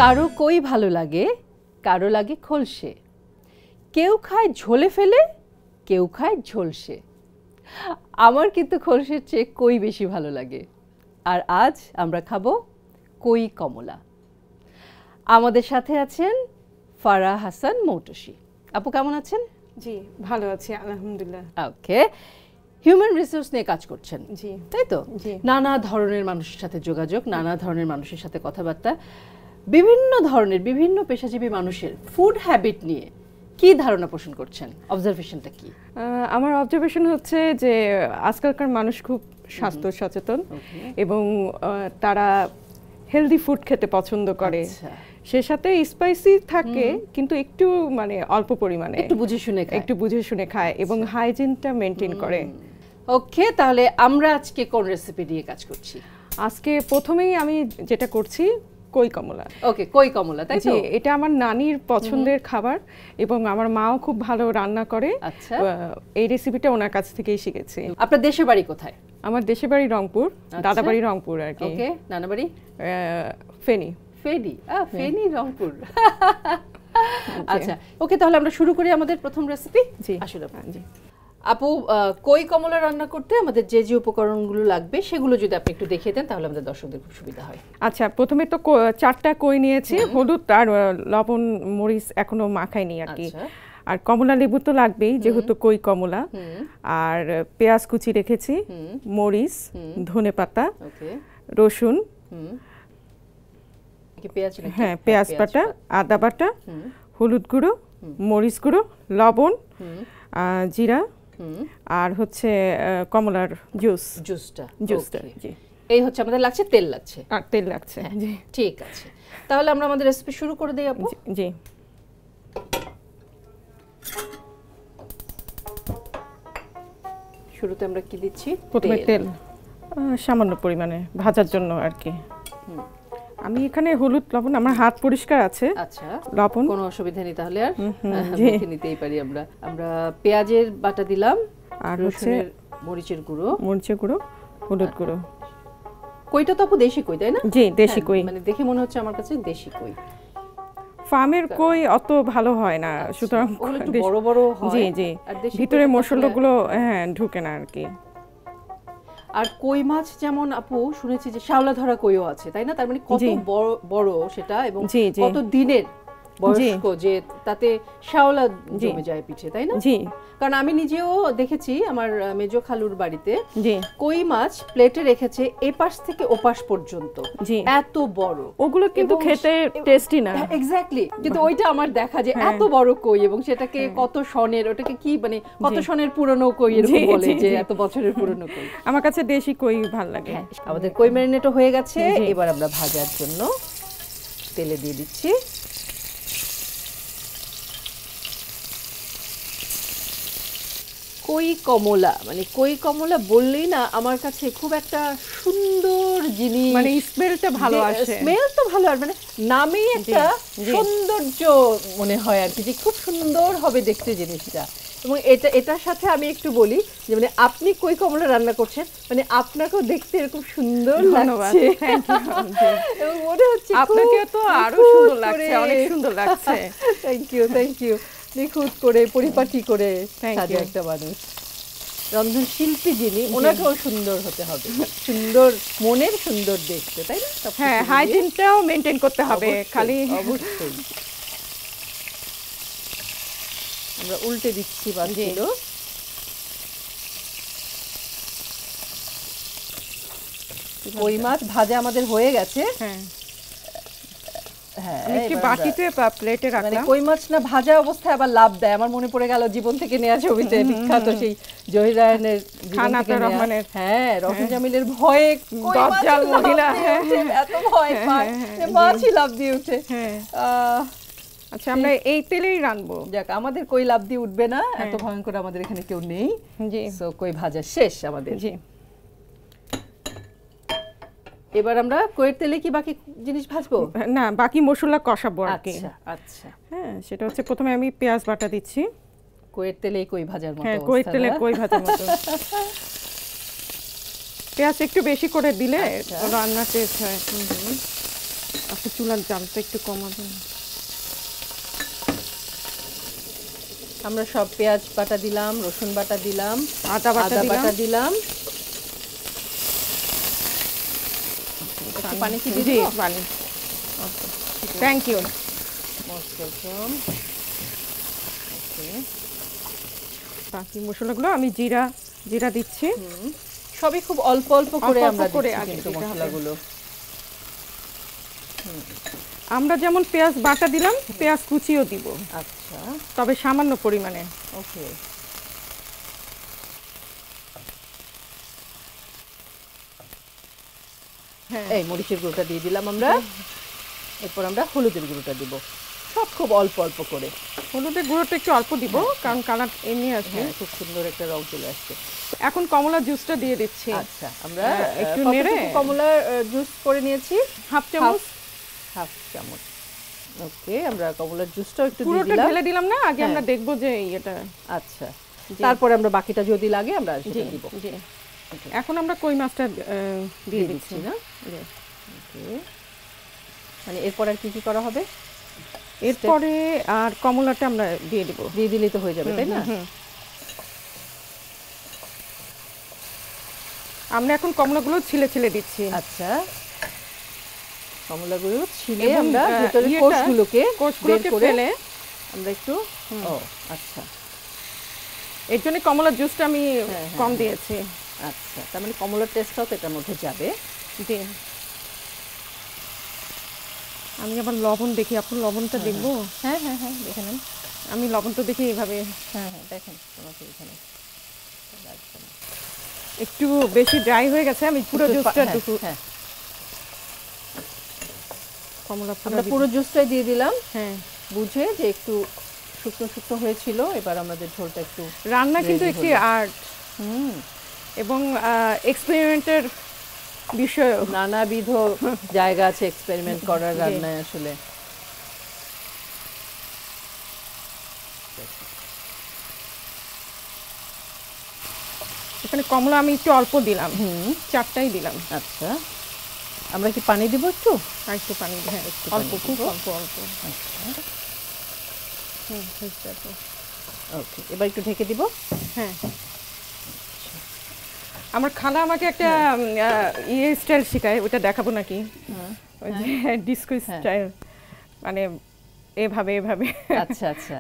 কারো কই ভালো লাগে, কারো লাগে খোলসে, কেউ খায় ঝোলে ফেলে, কেউ খায় ঝোলসে। আমার কিন্তু খোলসের চেয়ে কই বেশি ভালো লাগে। আর আজ আমরা খাবো কই কমলা। আমাদের সাথে আছেন ফারাহ হাসান মৌটুসী। আপু কেমন আছেন? জি ভালো আছি আলহামদুলিল্লাহ। ওকে, হিউম্যান রিসোর্স নিয়ে কাজ করছেন, জি তাই তো? জি। নানা ধরনের মানুষের সাথে যোগাযোগ, নানা ধরনের মানুষের সাথে কথাবার্তা, বিভিন্ন ধরনের বিভিন্ন পেশাজীবী মানুষের ফুড হ্যাবিট নিয়ে কি ধারণা পোষণ করছেন? অবজারভেশনটা কি? আমার অবজারভেশন হচ্ছে যে আজকালকার মানুষ খুব স্বাস্থ্য সচেতন এবং তারা হেলদি ফুড খেতে পছন্দ করে। সে সাথে স্পাইসি থাকে কিন্তু একটু মানে অল্প পরিমাণে, একটু বুঝে শুনে খায় এবং হাইজিনটা মেনটেন করে। ওকে, তাহলে আমরা আজকে কোন রেসিপি দিয়ে কাজ করছি? আজকে প্রথমেই আমি যেটা করছি কই কমলা। ওকে, কই কমলা, তাই তো? এটা আমার নানির পছন্দের খাবার এবং আমার মাও খুব ভালো রান্না করে। আচ্ছা, এই রেসিপিটা ওনার কাছ থেকেই শিখেছি। আপনার দেশের বাড়ি কোথায়? আমার দেশের বাড়ি রংপুর, দাদা বাড়ি রংপুর আর কি। ওকে, নানা বাড়ি ফেনী। ফেনী, ফেনী রংপুর। আচ্ছা, ওকে, তাহলে আমরা শুরু করি আমাদের প্রথম রেসিপি। জি আসলে জি আপু, কই কমলা রান্না করতে আমাদের যে যে উপকরণগুলো লাগবে সেগুলো যদি আপনি একটু দেখিয়ে দেন তাহলে আমাদের দর্শকদের খুব সুবিধা হয়। আচ্ছা, প্রথমে তো 4টা কই নিয়েছি, হলুদ আর লবণ মরিচ এখনো মাখাইনি আর কি। আর কমলা লেবু তো লাগবেই যেহেতু কই কমলা। আর পেঁয়াজ কুচি রেখেছি, মরিচ, ধনেপাতা, রসুন, হ্যাঁ পেঁয়াজ বাটা, আদা বাটা, হলুদ গুঁড়ো, মরিচ গুঁড়ো, লবণ, জিরা, আর হচ্ছে কমলার জুসটা। জি, এই হচ্ছে আমাদের লাগছে, তেল লাগছে। আর তেল লাগছে। জি ঠিক আছে, তাহলে আমরা আমাদের রেসিপি শুরু করে দেই আপু। জি, শুরুতে আমরা কি দিচ্ছি? প্রথমে তেল সামান্য পরিমাণে ভাজার জন্য আর কি। আমি এখানে হলুদ লবণ, আমার হাত পরিষ্কার আছে। আচ্ছা, লবণ কোনো অসুবিধা নেই, তাহলে আর মেখে নিতেই পারি আমরা। আমরা পেঁয়াজের বাটা দিলাম, আর হচ্ছে মরিচের গুঁড়ো, হলুদ গুঁড়ো। কইটা তো আপু দেশি কই, তাই না? জি, দেশি কই। মানে দেখে মনে হচ্ছে আমার কাছে দেশি কই। ফার্মের কই অত ভালো হয় না, সুতরাং একটু বড় বড় হয়। জি জি, ভিতরে মশলাগুলো হ্যাঁ ঢুকে না আর কি। আর কই মাছ যেমন আপু শুনেছি যে শ্যাওলা ধরা কইও আছে, তাই না? তার মানে কত বড় সেটা এবং কত দিনের বয়স্ক যে তাতে শ্যাওলা জমে যায় পিঠে, তাই না? জি, কারণ আমি নিজেও দেখেছি আমার মেজো খালুর বাড়িতে কই মাছ প্লেটে রেখেছে এপাশ থেকে ওপাশ পর্যন্ত, এত বড়। ওগুলো কিন্তু খেতে টেস্টি না। এক্স্যাক্টলি, কিন্তু ওইটা আমার দেখা যে এত বড় কই এবং সেটাকে কত সনের, ওটাকে কি মানে কত সনের পুরনো কই এরকম বলে যে এত বছরের পুরনো কই। আমার কাছে দেশি কই ভালো লাগে। আমাদের কই ম্যারিনেটও হয়ে গেছে, এবার আমরা ভাজার জন্য তেলে দিয়ে দিচ্ছি। কই কমলা, মানে কই কমলা বললেই না আমার কাছে খুব একটা সুন্দর জিনিস, মানে স্মেলটা ভালো আসে। স্মেল তো ভালো, আর মানে নামেই একটা সৌন্দর্য মনে হয় আর কি, যে খুব সুন্দর হবে দেখতে জিনিসটা। এবং এটার সাথে আমি একটু বলি যে মানে আপনি কই কমলা রান্না করছেন, মানে আপনাকেও দেখতে এরকম সুন্দর লাগছে এবং মনে হচ্ছে আপনাকে তো আরো সুন্দর লাগছে, অনেক সুন্দর লাগছে। Thank you. নিখুঁত করে পরিপাটি করে সাজে একটা মানুষ, রন্ধন শিল্পী যিনি, ওনাকেও সুন্দর হতে হবে, সুন্দর মনের, সুন্দর দেখতে, তাই না? হ্যাঁ, হাইজিনটাও মেনটেন করতে হবে। খালি অবশ্যই। আমরা উল্টে দিচ্ছি বাকিগুলো। কই মাছ ভাজা আমাদের হয়ে গেছে। বাটিতে প্লেটে রাখলাম। কই মাছ না ভাজা অবস্থায় আবার লাভ দেয়, আমার মনে পড়ে গেল জীবন থেকে নেওয়া ছবিতে বিখ্যাত সেই জহিরায়নের রহমানের, হ্যাঁ রফিক জামিলের ভয়ে দজ্জাল মহিলা এত ভয় পায় যে মাছই লাভ দিয়ে উঠে। আচ্ছা, আমরা এই তেলেই রান্নবো। যাক, আমাদের কই লাভ দিয়ে উঠবে না, এত ভয়ঙ্কর আমাদের এখানে কেউ নেই। জি, সো কই ভাজা শেষ আমাদের। জি, এবার আমরা কইয়ের তেলে কি বাকি জিনিস ভাজবো? না, বাকি মশলা কষাবো আর কি। আচ্ছা, হ্যাঁ, সেটা হচ্ছে প্রথমে আমি পেঁয়াজ বাটা দিচ্ছি। কইয়ের তেলে কই ভাজার মতো। হ্যাঁ, কইয়ের তেলে কই ভাজার মতো। পেঁয়াজ একটু বেশি করে দিলে রান্না টেস্ট হয়। আপনি চুলার জালটা একটু কমাবেন। আমরা সব পেঁয়াজ বাটা দিলাম, রসুন বাটা দিলাম, আদা বাটা দিলাম। একটু পানি কি দিয়ে দিব? পানি। Thank you. Most welcome. Okay, বাকি মশলাগুলো আমি জিরা দিচ্ছি। সবই খুব অল্প অল্প করে আমরা করে দিচ্ছি আগে কিন্তু দিতে হবে। মশলাগুলো। আমরা যেমন পেঁয়াজ বাটা দিলাম, পেঁয়াজ কুচিও দিব, আচ্ছা, তবে সামান্য পরিমাণে। ওকে। হ্যাঁ, এই মরিচের গুঁড়োটা দিয়ে দিলাম আমরা। এরপর আমরা হলুদের গুঁড়োটা দিব, সব খুব অল্প অল্প করে। হলুদের গুঁড়োটা একটু অল্প দিব, কারণ কালার এমনি আসবে। হ্যাঁ, খুব সুন্দর একটা রং চলে আসছে। এখন কমলা জুসটা দিয়ে দিচ্ছি। আচ্ছা, আমরা একটু কতটুকু নেড়ে কমলার জুস করে নিয়েছি? হাফ চামচ। হাফ চামচ। ওকে, আমরা কমলার জুসটাও একটু দিয়ে পুরোটা দিলাম। ঢেলে দিলাম না, আগে আমরা দেখব যে এটা। আচ্ছা, তারপরে আমরা বাকিটা যদি লাগে আমরা সেটা দিব। জি, এখন আমরা কই মাছটা দিয়ে দিচ্ছি না? ওকে, মানে এরপর আর কি কি করা হবে? এরপরে আর কমলাটা আমরা দিয়ে দিব। দিয়ে দিলেই তো হয়ে যাবে, তাই না? আমরা এখন কমলাগুলো ছিলে দিচ্ছি। আচ্ছা, কমলাগুলো ছিলে আমরা ভিতরে কোষগুলোকে বের করে ফেলে আমরা একটু আচ্ছা, এর জন্য কমলার জুসটা আমি কম দিয়েছি। আচ্ছা, তার মানে কমলার টেস্টটাও তো এটার মধ্যে যাবে। জি, আমি আবার লবণ দেখি, আপনার লবণটা দেখবো? হ্যাঁ হ্যাঁ হ্যাঁ, দেখে নেন। আমি লবণ তো দেখি এইভাবে। হ্যাঁ হ্যাঁ, দেখেন তোমাকে এখানে একটু বেশি ড্রাই হয়ে গেছে, আমি পুরো জুসটা হ্যাঁ, কমলা আমরা পুরো জুসটাই দিয়ে দিলাম। হ্যাঁ, বুঝে যে একটু শুকনো শুকনো হয়েছিল। এবার আমাদের ঝোলটা একটু রান্না কিন্তু একটি আর্ট এবং এক্সপেরিমেন্টের বিষয়। নানাবিধ জায়গা আছে এক্সপেরিমেন্ট করার রান্নায় আসলে। এখানে কমলা আমি একটু অল্প দিলাম, 4টাই দিলাম। আচ্ছা, আমরা কি পানি দিব একটু? আর একটু পানি, হ্যাঁ অল্প, খুব অল্প অল্প। আচ্ছা, ওকে, এবার একটু ঢেকে দিব। হ্যাঁ, আমার খালা আমাকে একটা ইয়ে স্টাইল শেখায়, ওটা দেখাবো নাকি? ওই যে ডিস্কো স্টাইল, মানে এভাবে। আচ্ছা আচ্ছা,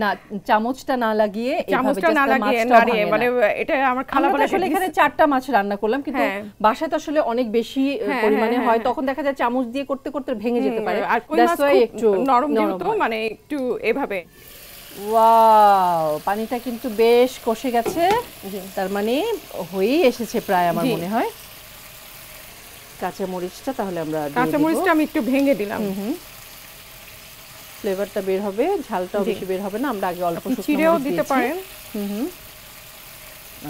না চামচটা না লাগিয়ে, চামচটা না লাগিয়ে নাড়িয়ে, মানে এটা আমার খালা বলে। আসলে এখানে 4টা মাছ রান্না করলাম, কিন্তু বাসায় তো আসলে অনেক বেশি পরিমাণে হয়, তখন দেখা যায় চামচ দিয়ে করতে করতে ভেঙে যেতে পারে। আর কই মাছ একটু নরম যেহেতু, মানে একটু এভাবে। ওয়াও, পানিটা কিন্তু বেশ কষে গেছে, তার মানে হয়েই এসেছে প্রায় আমার মনে হয়। কাঁচা মরিচটা তাহলে আমরা দিয়ে দেব। কাঁচা মরিচটা আমি একটু ভেঙে দিলাম। ফ্লেভারটা বের হবে, ঝালটাও বেশি বের হবে না। আমরা আগে অল্প শুকনো চিড়েও দিতে পারেন।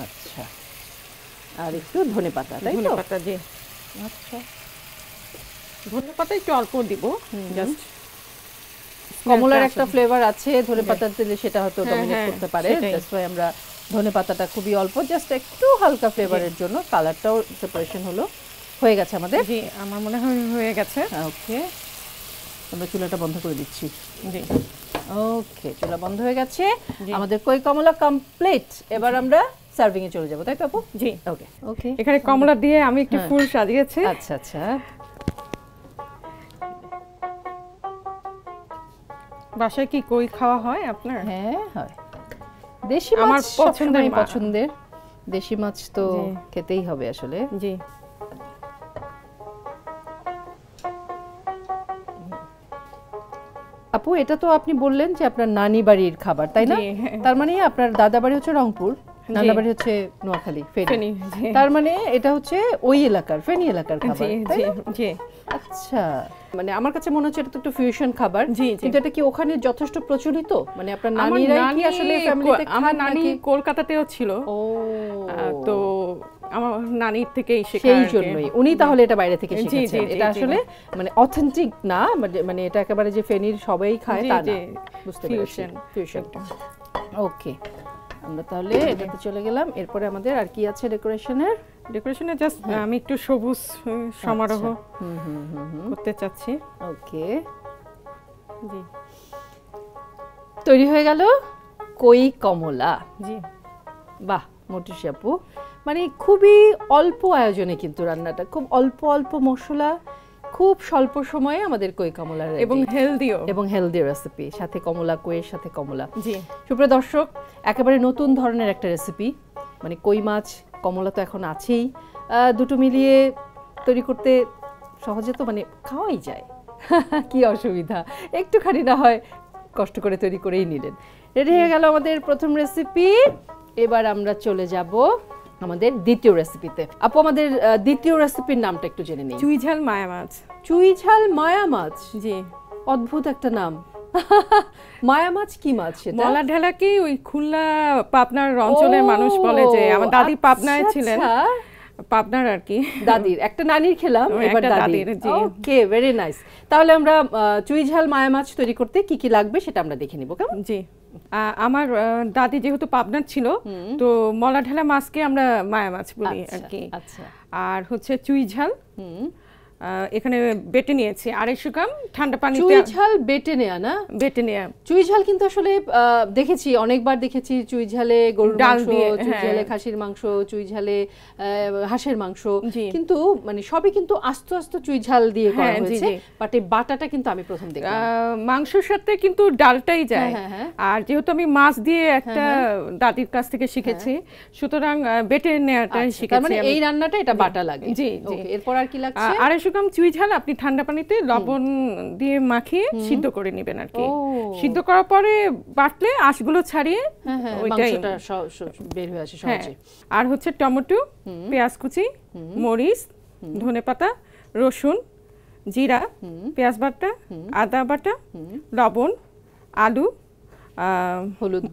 আচ্ছা, আর একটু ধনেপাতা, তাই তো? ধনেপাতা, জি। আচ্ছা, ধনেপাতা একটু অল্প দিব, জাস্ট। কমলার একটা ফ্লেভার আছে, ধনেপাতা দিলে সেটা হয়তো ডমিনেট করতে পারে। দ্যাটস ওয়াই আমরা ধনেপাতাটা খুবই অল্প, জাস্ট একটু হালকা ফ্লেভারের জন্য। কালারটাও সেপারেশন হলো। হয়ে গেছে আমাদের। জি, আমার মনে হয় হয়ে গেছে। ওকে, আমরা চুলাটা বন্ধ করে দিচ্ছি। জি, ওকে, চুলা বন্ধ হয়ে গেছে, আমাদের কই কমলা কমপ্লিট। এবার আমরা সার্ভিং এ চলে যাব, তাই তো আপু? জি, ওকে ওকে। এখানে কমলা দিয়ে আমি একটু ফুল সাজিয়েছি। আচ্ছা আচ্ছা, বাসায় কি কই খাওয়া হয় আপনার? হ্যাঁ হয়, দেশি মাছ আমার পছন্দের। দেশি মাছ তো খেতেই হবে আসলে। জি, আপু, এটা তো আপনি বললেন যে আপনার নানি বাড়ির খাবার, তাই না? তার মানে আপনার দাদা বাড়ি হচ্ছে রংপুর, নানা বাড়ি হচ্ছে নোয়াখালী, ফেনী। তার মানে এটা হচ্ছে ওই এলাকার, ফেনী এলাকার খাবার, তাই না? জি। আচ্ছা, মানে আমার কাছে মনে হচ্ছে এটা তো একটা ফিউশন খাবার, কিন্তু এটা কি ওখানে যথেষ্ট প্রচলিত? মানে আপনার নানিরাই কি আসলে ফ্যামিলিতে খান? আমার নানি কলকাতাতেও ছিল, ও তো আমার নানির থেকেই শেখা, সেই জন্যই উনি তাহলে এটা বাইরে থেকে শিখেছেন। এটা আসলে মানে অথেন্টিক না, মানে এটা একেবারে যে ফেনীর সবাই খায় তা না, বুঝতে পেরেছি, ফিউশন। ওকে, আমরা তাহলে এটাতে চলে গেলাম। এরপরে আমাদের আর কি আছে ডেকোরেশনের? ডেকোরেশনে জাস্ট আমি একটু সবুজ সমারোহ করতে চাচ্ছি। ওকে, জি তৈরি হয়ে গেল কই কমলা। জি বাহ মটুসি আপু, মানে খুবই অল্প আয়োজনে কিন্তু রান্নাটা, খুব অল্প অল্প মশলা, খুব স্বল্প সময়ে আমাদের কই কমলা এবং হেলদিও, এবং হেলদি রেসিপি, সাথে কমলা, কইয়ের সাথে কমলা। জি সুপ্রিয় দর্শক, একেবারে নতুন ধরনের একটা রেসিপি, মানে কই মাছ কমলা তো এখন আছেই, দুটো মিলিয়ে তৈরি করতে সহজে তো মানে খাওয়াই যায় কি অসুবিধা, একটুখানি না হয় কষ্ট করে তৈরি করেই নিলেন। রেডি হয়ে গেল আমাদের প্রথম রেসিপি। এবার আমরা চলে যাব আমাদের দ্বিতীয় রেসিপিতে। আপু, আমাদের দ্বিতীয় রেসিপির নামটা একটু জেনে নিই। চুই ঝাল মায়া মাছ। চুই ঝাল মায়া মাছ, জি অদ্ভুত একটা নাম মায়া মাছ কি মাছ সেটা? মলা ঢালাকে ওই খুলনা পাবনার অঞ্চলের মানুষ বলে, যে আমার দাদি পাবনায় ছিলেন, পাবনার আর কি, দাদির একটা নানির খেলাম, এবার দাদির। ওকে, ভেরি নাইস। তাহলে আমরা চুই ঝাল মায়া মাছ তৈরি করতে কি কি লাগবে সেটা আমরা দেখে নিব, কেমন? জি, আমার দাদি যেহেতু পাবনার ছিল, তো মলা ঢালা মাছকে আমরা মায়া মাছ বলি আর কি। আচ্ছা, আর হচ্ছে চুই ঝাল এখানে বেটে নিয়েছি 250 গ্রাম ঠান্ডা পানিতে। চুই ঝাল বেটে নেয়া না? বেটে নেয়া। চুই ঝাল কিন্তু আসলে দেখেছি, অনেকবার দেখেছি, চুই ঝালে গরুর মাংস, চুই ঝালে খাসির মাংস, চুই ঝালে হাঁসের মাংস, কিন্তু মানে সবই কিন্তু আস্ত আস্ত চুই ঝাল দিয়ে করা হয়েছে, বাট এই বাটাটা কিন্তু আমি প্রথম দেখলাম। মাংসের সাথে কিন্তু ডালটাই যায়, আর যেহেতু আমি মাছ দিয়ে একটা দাদির কাছ থেকে শিখেছি, সুতরাং বেটে নেওয়াটাই শিখেছি। মানে এই রান্নাটা এটা বাটা লাগে। জি জি। এরপর আর কি লাগছে? 250 গ্রাম চুই ঝাল আপনি ঠান্ডা পানিতে লবণ দিয়ে মাখিয়ে সিদ্ধ করে নেবেন আর কি। সিদ্ধ করার পরে বাটলে আঁশগুলো ছাড়িয়ে মাংসটা বের হয়ে আসে সহজে। আর হচ্ছে টমেটো, পেঁয়াজ কুচি, মরিচ, ধনেপাতা, রসুন, জিরা, পেঁয়াজ বাটা, আদা বাটা, লবণ, আলু, হলুদ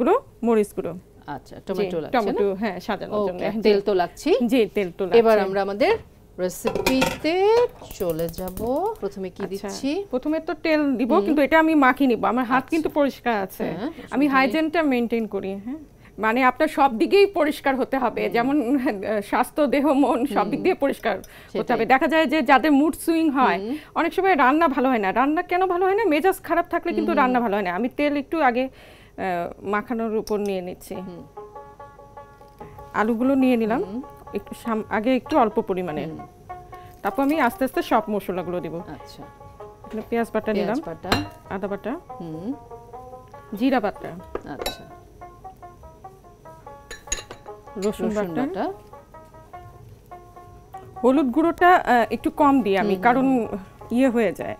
গুঁড়ো, মরিচ গুঁড়ো। আচ্ছা, টমেটো লাগছে, টমেটো হ্যাঁ সাজানোর জন্য। তেল তো লাগছে। জি, তেল তো লাগছে। এবার আমরা আমাদের রেসিপিতে চলে যাব। প্রথমে কি দিচ্ছি? প্রথমে তো তেল দিব, কিন্তু এটা আমি মাখি নিব। আমার হাত কিন্তু পরিষ্কার আছে, আমি হাইজিনটা মেইনটেইন করি। হ্যাঁ, মানে আপনার সব দিকেই পরিষ্কার হতে হবে, যেমন স্বাস্থ্য, দেহ, মন সব দিক দিয়ে পরিষ্কার হতে হবে। দেখা যায় যে যাদের মুড সুইং হয়, অনেক সময় রান্না ভালো হয় না। রান্না কেন ভালো হয় না? মেজাজ খারাপ থাকলে কিন্তু রান্না ভালো হয় না। আমি তেল একটু আগে মাখানোর উপর নিয়ে নিচ্ছি। আলুগুলো নিয়ে নিলাম একটু আগে, একটু অল্প পরিমাণে, তারপর আমি আস্তে আস্তে সব মশলাগুলো দিব। আচ্ছা, এখানে পেঁয়াজ বাটা নিলাম, আদা বাটা, জিরা বাটা, আচ্ছা, রসুন বাটা, হলুদ গুঁড়োটা একটু কম দিই আমি, কারণ ইয়ে হয়ে যায়,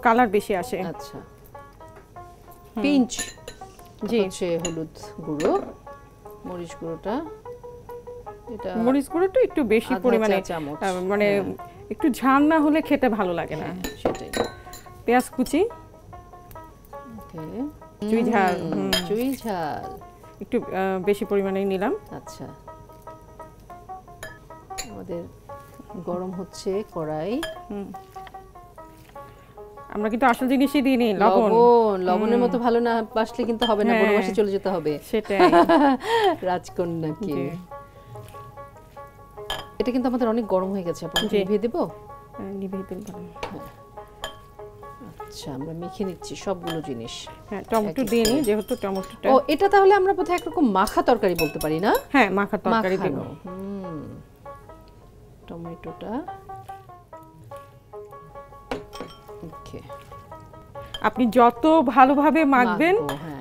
কালার বেশি আসে। আচ্ছা, পিঞ্চ হচ্ছে হলুদ গুঁড়ো, মরিচ গুঁড়োটা, এটা মরিচ গুঁড়োটা একটু বেশি পরিমাণে, মানে একটু ঝাল না হলে খেতে ভালো লাগে না, সেটাই। পেঁয়াজ কুচি, চুই ঝাল একটু বেশি পরিমাণে নিলাম। আচ্ছা, আমাদের গরম হচ্ছে কড়াই। আমরা কিন্তু আসল জিনিসই দিই নি, লবণের মতো ভালো না বাসলে কিন্তু হবে না, বনবাসে চলে যেতে হবে। সেটাই রাজকন্যাকে। এটা কিন্তু আমাদের অনেক গরম হয়ে গেছে, আপনি নিভিয়ে দেব? নিভিয়ে দেব। আচ্ছা, আমরা মেখে নিচ্ছি সবগুলো জিনিস। হ্যাঁ, টমেটো দিয়ে নি, যেহেতু টমেটোটা। এটা তাহলে আমরা বোধহয় একরকম মাখা তরকারি বলতে পারি না? হ্যাঁ, মাখা তরকারি দেব। টমেটোটা ওকে। আপনি যত ভালোভাবে মাখবেন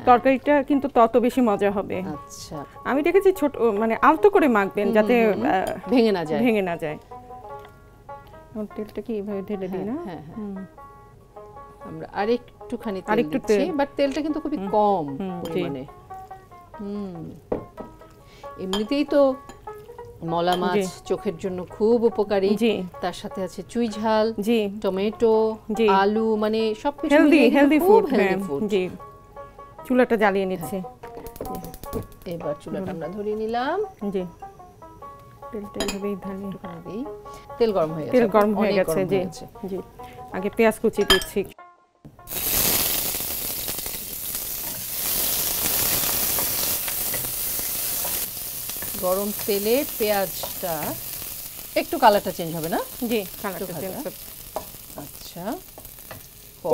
তরকারিটা কিন্তু তত বেশি মজা হবে। আচ্ছা, আমি দেখেছি ছোট, মানে আলতো করে মাখবেন যাতে ভেঙে না যায়। তেলটা কি এইভাবে ঢেলে দিই না? হ্যাঁ, আমরা আরেকটুখানি তেল দিচ্ছি, বাট তেলটা কিন্তু খুবই কম পরিমাণে। এমনিতেই তো মলা মাছ চোখের জন্য খুব উপকারী, তার সাথে আছে চুই ঝাল, টমেটো, আলু, মানে সবকিছু মিলিয়ে হেলদি ফুড। জি, চুলাটা জ্বালিয়ে নিচ্ছি। এবার চুলাটা আমরা ধরিয়ে নিলাম। জি, তেলটা এইভাবেই ঢালিয়ে দিই। তেল গরম হয়ে গেছে। জি, আগে পেঁয়াজ কুচি দিচ্ছি। গরম তেলে পেঁয়াজটা একটু কালারটা চেঞ্জ হবে না? জি, কালারটা ভাজা। চেঞ্জ হবে। আচ্ছা,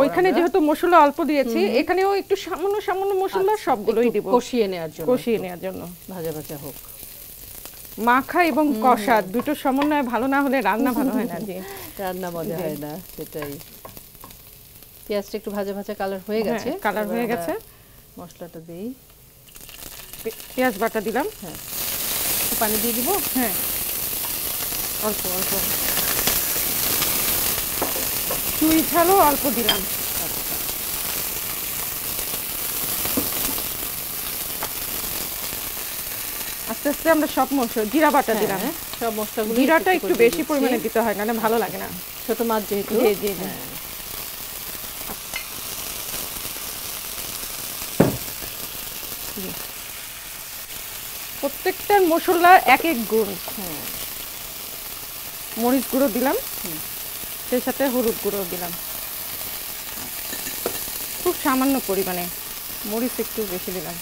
ওইখানে যেহেতু মশলা অল্প দিয়েছি, এখানেও একটু সামান্য সামান্য মশলা সবগুলোই দিব কষিয়ে নেওয়ার জন্য, কষিয়ে নেওয়ার জন্য। ভাজা ভাজা হোক। মাখা এবং কষা দুটো সমন্বয় ভালো না হলে রান্না ভালো হয় না। জি, রান্না মজা হয় না, সেটাই। পেঁয়াজটা একটু ভাজা ভাজা কালার হয়ে গেছে, কালার হয়ে গেছে। মশলাটা দেই, পেঁয়াজ বাটা দিলাম। হ্যাঁ, একটু পানি দিয়ে দিব। হ্যাঁ, অল্প অল্প। চুই ঝালও অল্প দিলাম। আস্তে আস্তে আমরা সব মশলা, জিরা বাটা দিলাম। সব মশলাগুলো, জিরাটা একটু বেশি পরিমাণে দিতে হয়, নাহলে ভালো লাগে না। ছোট মাছ যেহেতু। জি জি জি। প্রত্যেকটার মশলা এক এক গুণ। মরিচ গুঁড়ো দিলাম, সেই সাথে হলুদ গুঁড়ো দিলাম খুব সামান্য পরিমাণে, মরিচ একটু বেশি দিলাম।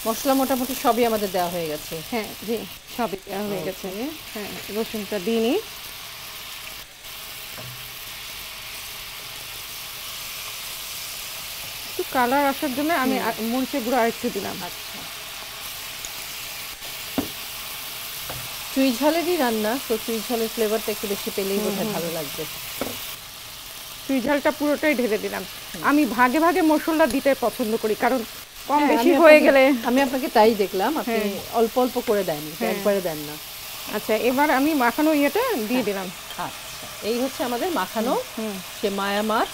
মশলা মোটামুটি সবই আমাদের দেওয়া হয়ে গেছে। হ্যাঁ জি, সবই দেওয়া হয়ে গেছে। হ্যাঁ, রসুনটা দিইনি। একটু কালার আসার জন্য আমি মরিচের গুঁড়ো আরেকটু দিলাম। আচ্ছা, চুই ঝালেরই রান্না, তো চুই ঝালের ফ্লেভারটা একটু বেশি পেলেই বোধহয় ভালো লাগবে। চুই ঝালটা পুরোটাই ঢেলে দিলাম। আমি ভাগে ভাগে মশলা দিতে পছন্দ করি, কারণ কম বেশি হয়ে গেলে। আমি আপনাকে তাই দেখলাম, আপনি অল্প অল্প করে দেন, একবারে দেন না। আচ্ছা, এবার আমি মাখানো ইয়েটা দিয়ে দিলাম। আচ্ছা, এই হচ্ছে আমাদের মাখানো সে মায়া মাছ,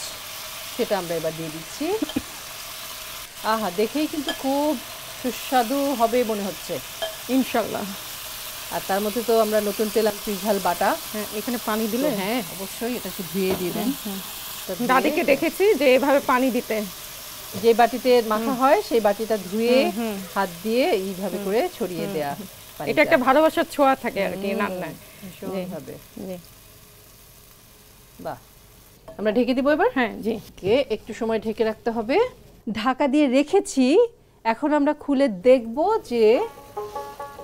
সেটা আমরা এবার দিয়ে দিচ্ছি। আহা, দেখেই কিন্তু খুব সুস্বাদু হবে মনে হচ্ছে, ইনশাল্লাহ। আর তার মধ্যে তো আমরা নতুন পেলাম চুই ঝাল বাটা। হ্যাঁ, এখানে পানি দিলে। হ্যাঁ, অবশ্যই এটা একটু ধুয়ে দিবেন। দাদিকে দেখেছি যে এভাবে পানি দিতে, যে বাটিতে মাখা হয় সেই বাটিটা ধুয়ে হাত দিয়ে এইভাবে করে ছড়িয়ে দেয়া। এটা একটা ভালোবাসার ছোঁয়া থাকে আর কি রান্নায়। এইভাবে। বাহ, আমরা ঢেকে দিব এবার। হ্যাঁ জি, একটু সময় ঢেকে রাখতে হবে। ঢাকা দিয়ে রেখেছি, এখন আমরা খুলে দেখব যে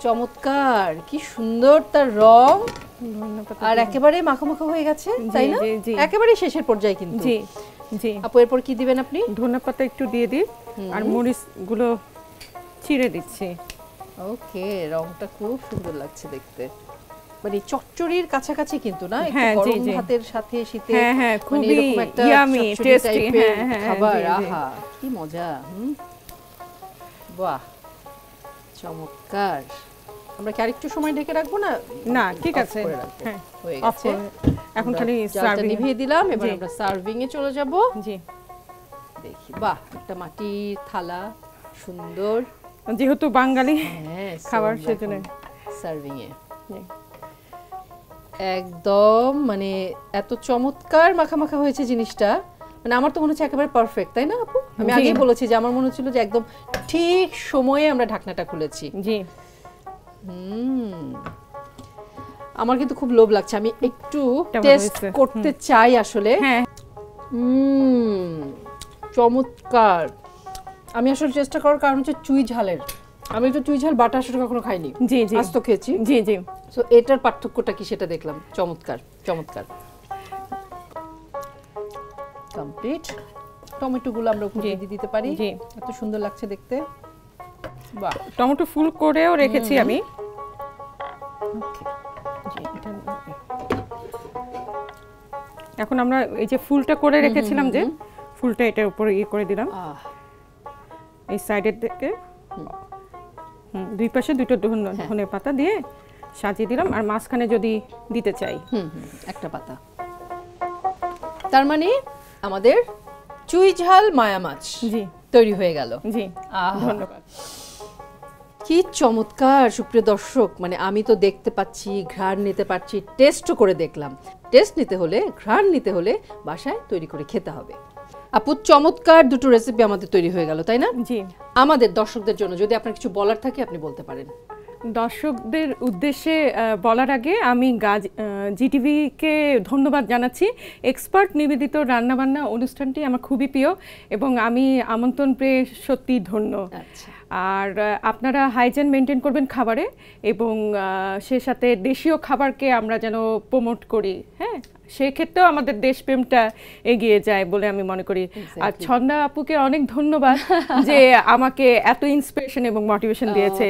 চমৎকার, কি সুন্দর তার রং, আর একেবারে মাখা মাখা হয়ে গেছে, তাই না? একেবারে শেষের পর্যায়ে কিন্তু। জি জি। আপু, এরপর কি দিবেন আপনি? ধনেপাতা একটু দিয়ে দিই, আর মরিচ গুলো চিড়ে দিচ্ছি। ওকে, রংটা খুব সুন্দর লাগছে দেখতে, মানে চচ্চড়ির কাছাকাছি কিন্তু না? একটু হ্যাঁ, গরম ভাতের সাথে শীতে, হ্যাঁ হ্যাঁ, মানে খুবই এরকম একটা ইয়ামি টেস্টি। হ্যাঁ হ্যাঁ, খাবার, আহা কি মজা। বাহ, চমৎকার। আমরা কি আরেকটু সময় ঢেকে রাখবো না? না, ঠিক আছে, হ্যাঁ, হয়ে গেছে। এখন খালি জালটা নিভিয়ে দিলাম, এবার আমরা সার্ভিং এ চলে যাব। জি, দেখি, বাহ, একটা মাটির থালা, সুন্দর, যেহেতু বাঙালি খাবার, so সেজন্য সার্ভিং এ একদম মানে এত চমৎকার মাখা মাখা হয়েছে জিনিসটা, মানে আমার তো মনে হচ্ছে একেবারে পারফেক্ট, তাই না আপু? আমি আগেই বলেছি যে আমার মনে হচ্ছিল যে একদম ঠিক সময়ে আমরা ঢাকনাটা খুলেছি। জি। আমার কিন্তু খুব লোভ লাগছে, আমি একটু টেস্ট করতে চাই আসলে। হ্যাঁ, চমৎকার। আমি আসলে চেষ্টা করার কারণ হচ্ছে চুই ঝালের, আমি তো চুই ঝাল বাটা আসলে কখনো খাইনি। জি জি, আজ তো খেয়েছি। জি জি। সো এটার পার্থক্যটা কি সেটা দেখলাম। চমৎকার চমৎকার, কমপ্লিট। টমেটো গুলো আমরা উপরে দিয়ে দিতে পারি, এত সুন্দর লাগছে দেখতে। বাহ, টমেটো ফুল করেও রেখেছি আমি। এখন আমরা এই যে ফুলটা করে রেখেছিলাম, যে ফুলটা এটার উপরে ইয়ে করে দিলাম, এই সাইডের দিকে দুই পাশে দুটো ধনে পাতা দিয়ে সাজিয়ে দিলাম, আর মাঝখানে যদি দিতে চাই একটা পাতা। তার মানে আমাদের চুই ঝাল মায়া মাছ জি তৈরি হয়ে গেল। জি, ধন্যবাদ। কি চমৎকার সুপ্রিয় দর্শক, মানে আমি তো দেখতে পাচ্ছি, ঘ্রাণ নিতে পারছি, টেস্টও করে দেখলাম। টেস্ট নিতে হলে, ঘ্রাণ নিতে হলে বাসায় তৈরি করে খেতে হবে। আপু, চমৎকার দুটো রেসিপি আমাদের তৈরি হয়ে গেল, তাই না? জি। আমাদের দর্শকদের জন্য যদি আপনার কিছু বলার থাকে আপনি বলতে পারেন। দর্শকদের উদ্দেশ্যে বলার আগে আমি জিটিভিকে ধন্যবাদ জানাচ্ছি। এক্সপার্ট নিবেদিত রান্নাবান্না অনুষ্ঠানটি আমার খুবই প্রিয় এবং আমি আমন্ত্রণ পেয়ে সত্যি ধন্য। আর আপনারা হাইজিন মেনটেন করবেন খাবারে এবং সে সাথে দেশীয় খাবারকে আমরা যেন প্রমোট করি, হ্যাঁ, সেক্ষেত্রেও আমাদের দেশপ্রেমটা এগিয়ে যায় বলে আমি মনে করি। আর ছন্দা আপুকে অনেক ধন্যবাদ যে আমাকে এত ইন্সপিরেশন এবং মোটিভেশন দিয়েছে।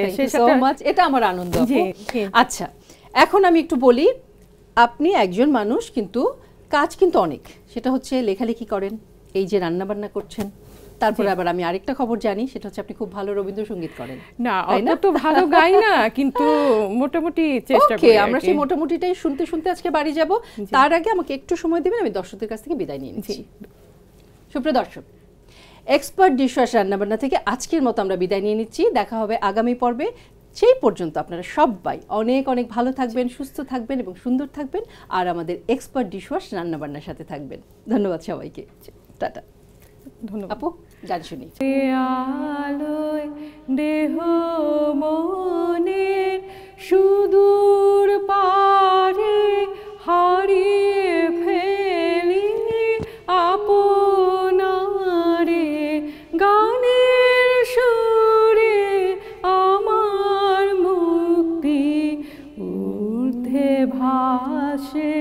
এটা আমার আনন্দ। আচ্ছা, এখন আমি একটু বলি, আপনি একজন মানুষ কিন্তু কাজ কিন্তু অনেক, সেটা হচ্ছে লেখালেখি করেন, এই যে রান্না বান্না করছেন, তারপরে আবার আমি আরেকটা খবর জানি, সেটা হচ্ছে আপনি খুব ভালো রবীন্দ্রসঙ্গীত করেন। না, অত তো ভালো গাই না, কিন্তু মোটামুটি চেষ্টা করি। আমরা সেই মোটামুটিটাই শুনতে শুনতে আজকে বাড়ি যাব। তার আগে আমাকে একটু সময় দিবেন, আমি দর্শকদের কাছ থেকে বিদায় নিয়ে নিচ্ছি। সুপ্রিয় দর্শক, এক্সপার্ট ডিশওয়াশ রান্নাবান্না থেকে আজকের মতো আমরা বিদায় নিয়ে নিচ্ছি। দেখা হবে আগামী পর্বে। সেই পর্যন্ত আপনারা সবাই অনেক অনেক ভালো থাকবেন, সুস্থ থাকবেন এবং সুন্দর থাকবেন, আর আমাদের এক্সপার্ট ডিশওয়াশ রান্নাবান্নার সাথে থাকবেন। ধন্যবাদ সবাইকে, টাটা। ধন্যবাদ আপু, গান শুনি। আলোয় দেহ মনের সুদূর পারে হারিয়ে ফেলি আপনারে, গানের সুরে আমার মুক্তি ঊর্ধ্বে ভাসে